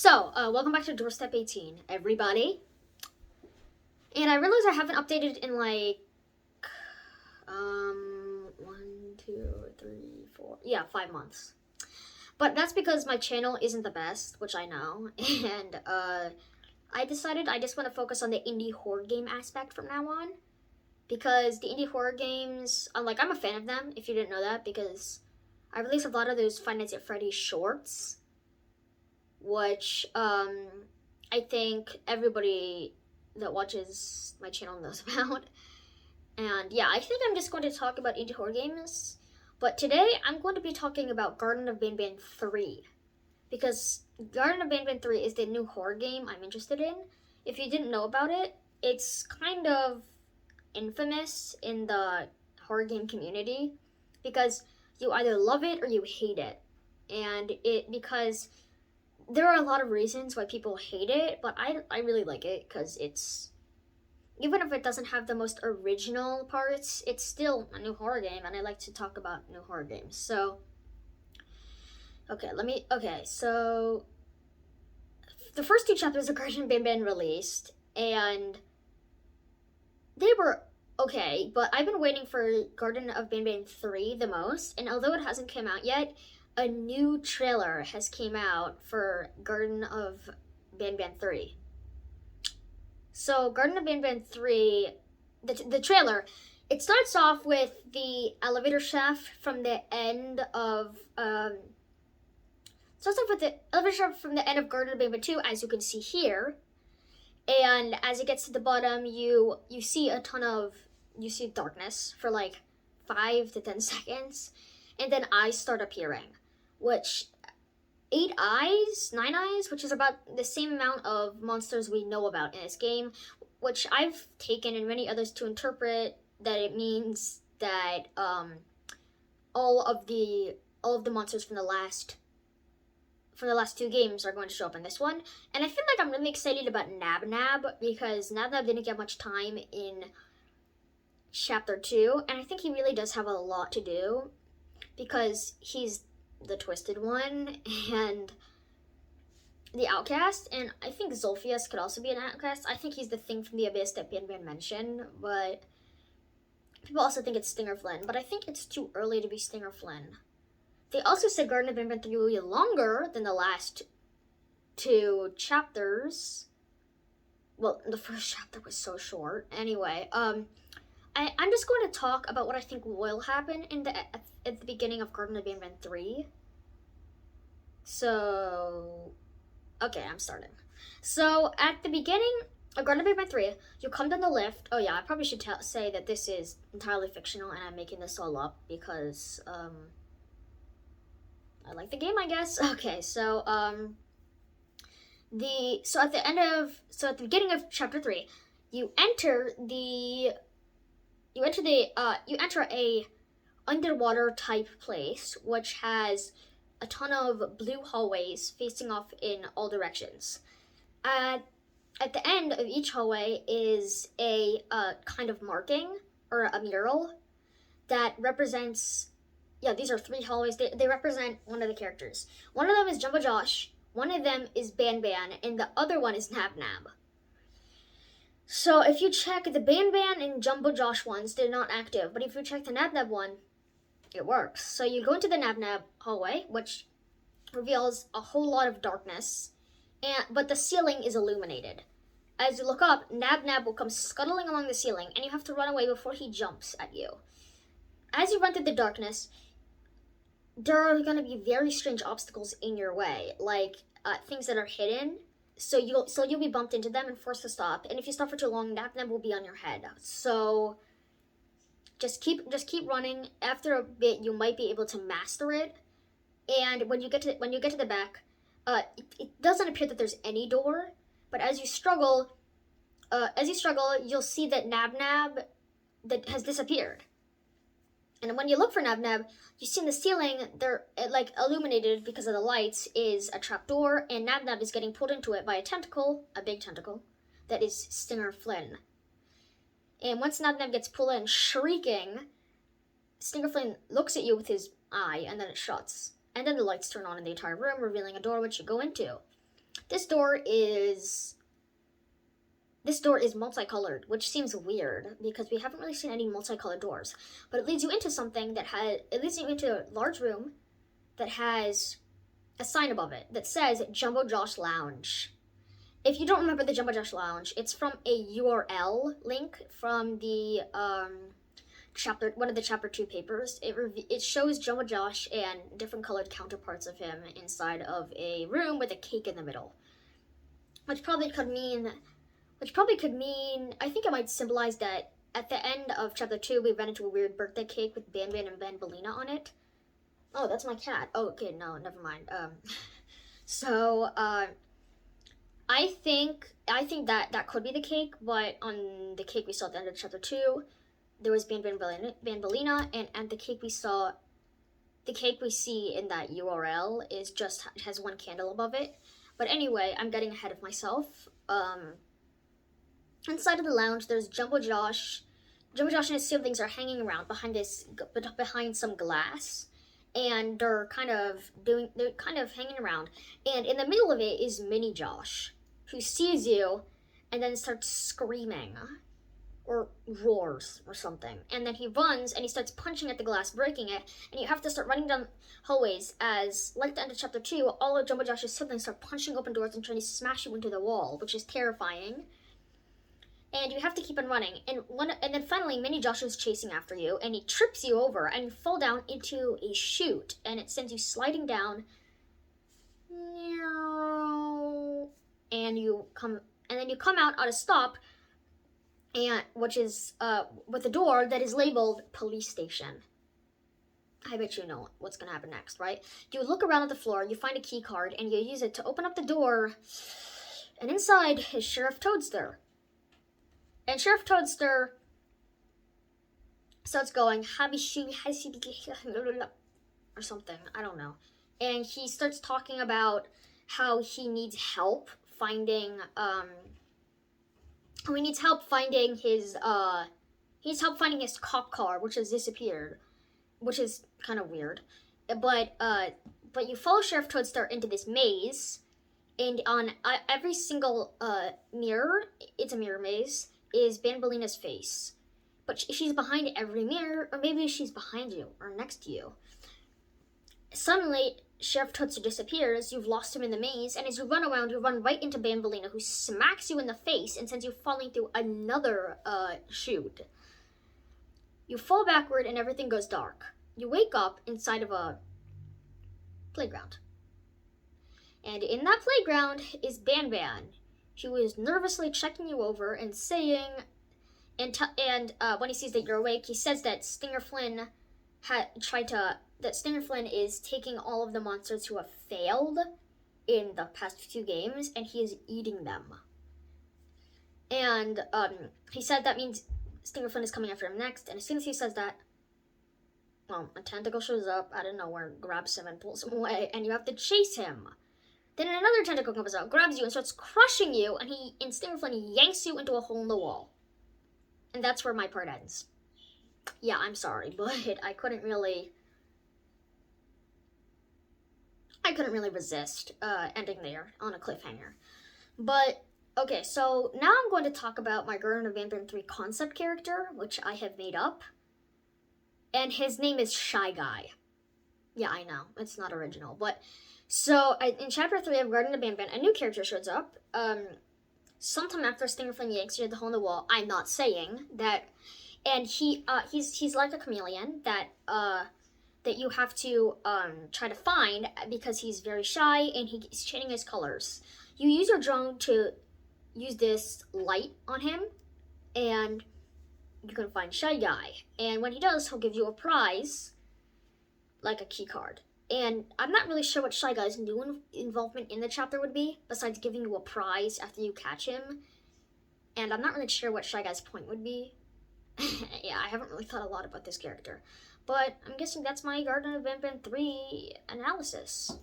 Welcome back to Doorstep 18, everybody. And I realize I haven't updated in one, two, three, four, 5 months. But that's because my channel isn't the best, which I know, and I decided I just want to focus on the indie horror game aspect from now on, because the indie horror games, I'm a fan of them, if you didn't know that, because I released a lot of those Five Nights at Freddy's shorts, which I think everybody that watches my channel knows about. And yeah, I think I'm just going to talk about indie horror games. But today I'm going to be talking about Garten of Banban 3. Because Garten of Banban 3 is the new horror game I'm interested in. If you didn't know about it, it's kind of infamous in the horror game community. Because you either love it or you hate it. And because there are a lot of reasons why people hate it, but I really like it because it's, even if it doesn't have the most original parts, it's still a new horror game, and I like to talk about new horror games. So, so the first two chapters of Garten of Banban released, and they were okay, but I've been waiting for Garten of Banban 3 the most, and although it hasn't come out yet, a new trailer has came out for Garten of Banban 3. So Garten of Banban 3, the trailer, it starts off with the elevator shaft from the end of Garten of Banban 2, as you can see here. And as it gets to the bottom, you see darkness for 5 to 10 seconds, and then eyes start appearing, which 9 eyes, which is about the same amount of monsters we know about in this game, which I've taken and many others to interpret that it means that all of the monsters from the last two games are going to show up in this one. And I feel like I'm really excited about Nab Nab, because Nab Nab didn't get much time in chapter 2, and I think he really does have a lot to do, because he's the twisted one and the outcast, and I think Zolfius could also be an outcast. I think he's the thing from the abyss that Banban mentioned, but people also think it's Stinger Flynn, but I think it's too early to be Stinger Flynn. They also said Garten of Banban 3 will be longer than the last 2 chapters. Well, the first chapter was so short. Anyway, I'm just going to talk about what I think will happen at the beginning of Garten of Banban 3. So, okay, I'm starting. So, at the beginning of Garten of Banban 3, you come down the lift. Oh yeah, I probably should say that this is entirely fictional and I'm making this all up because, I like the game, I guess. Okay, so, at the beginning of chapter 3, you enter a underwater type place, which has a ton of blue hallways facing off in all directions. At the end of each hallway is a kind of marking or a mural that represents, these are 3 hallways. They represent one of the characters. One of them is Jumbo Josh, one of them is Banban, and the other one is Nab Nab. So if you check the Banban and Jumbo Josh ones, they're not active, but if you check the Nab Nab one, it works. So you go into the Nab Nab hallway, which reveals a whole lot of darkness, but the ceiling is illuminated. As you look up, Nab Nab will come scuttling along the ceiling, and you have to run away before he jumps at you. As you run through the darkness, there are going to be very strange obstacles in your way, like things that are hidden. So you'll be bumped into them and forced to stop. And if you stop for too long, Nab Nab will be on your head. So just keep running. After a bit, you might be able to master it. And when you get to the back, it doesn't appear that there's any door. But as you struggle, you'll see that Nab Nab that has disappeared. And when you look for Nab Nab, you see in the ceiling, they're illuminated because of the lights, is a trapdoor, and Nab Nab is getting pulled into it by a big tentacle, that is Stinger Flynn. And once Nab Nab gets pulled in, shrieking, Stinger Flynn looks at you with his eye, and then it shuts. And then the lights turn on in the entire room, revealing a door which you go into. This door is this door is multicolored, which seems weird because we haven't really seen any multicolored doors. But it leads you into something that has it leads you into a large room that has a sign above it that says Jumbo Josh Lounge. If you don't remember the Jumbo Josh Lounge, it's from a URL link from the one of the chapter 2 papers. It shows Jumbo Josh and different colored counterparts of him inside of a room with a cake in the middle, which probably could mean I think it might symbolize that at the end of chapter 2 we ran into a weird birthday cake with Banban and Banbalina on it. Oh, that's my cat. Oh, okay, no, never mind. So I think that could be the cake, but on the cake we saw at the end of chapter 2, there was Banbalina, and the cake we see in that URL has one candle above it. But anyway, I'm getting ahead of myself. Inside of the lounge, there's Jumbo Josh. Jumbo Josh and his siblings are hanging around behind some glass, and they're kind of hanging around. And in the middle of it is Mini Josh, who sees you, and then starts screaming, or roars, or something. And then he runs and he starts punching at the glass, breaking it. And you have to start running down hallways as, like the end of chapter 2, all of Jumbo Josh's siblings start punching open doors and trying to smash you into the wall, which is terrifying. And you have to keep on running. And then finally, Mini Josh is chasing after you, and he trips you over, and you fall down into a chute, and it sends you sliding down. And then you come out at a stop, and which is with a door that is labeled police station. I bet you know what's gonna happen next, right? You look around at the floor, you find a key card, and you use it to open up the door, and inside is Sheriff Toadster. And Sheriff Toadster starts going, or something, I don't know. And he starts talking about how he needs help finding his cop car, which has disappeared, which is kind of weird. But you follow Sheriff Toadster into this maze, and on every single mirror, it's a mirror maze, is Banbalina's face. But she's behind every mirror, or maybe she's behind you, or next to you. Suddenly, Sheriff Toadster disappears, you've lost him in the maze, and as you run around, you run right into Banbalina, who smacks you in the face and sends you falling through another chute. You fall backward and everything goes dark. You wake up inside of a playground. And in that playground is Banban, who is nervously checking you over and saying, when he sees that you're awake, he says that Stinger Flynn is taking all of the monsters who have failed in the past few games, and he is eating them. And he said that means Stinger Flynn is coming after him next, and as soon as he says that, well, a tentacle shows up out of nowhere, grabs him, and pulls him away, and you have to chase him. Then another tentacle comes out, grabs you, and starts crushing you, and Stinger Flynn yanks you into a hole in the wall. And that's where my part ends. Yeah, I'm sorry, but I couldn't really resist ending there on a cliffhanger. But, okay, so now I'm going to talk about my Garten of Banban 3 concept character, which I have made up. And his name is Shy Guy. Yeah, I know, it's not original, but... So, in Chapter 3 of Garten of Banban, a new character shows up. Sometime after Stinger Flynn yanks you at the hole in the wall, I'm not saying that, and he's like a chameleon that you have to try to find because he's very shy and he's changing his colors. You use your drone to use this light on him, and you can find Shy Guy. And when he does, he'll give you a prize, like a key card. And I'm not really sure what Shy Guy's new involvement in the chapter would be, besides giving you a prize after you catch him. And I'm not really sure what Shy Guy's point would be. Yeah, I haven't really thought a lot about this character. But I'm guessing that's my Garten of Banban 3 analysis.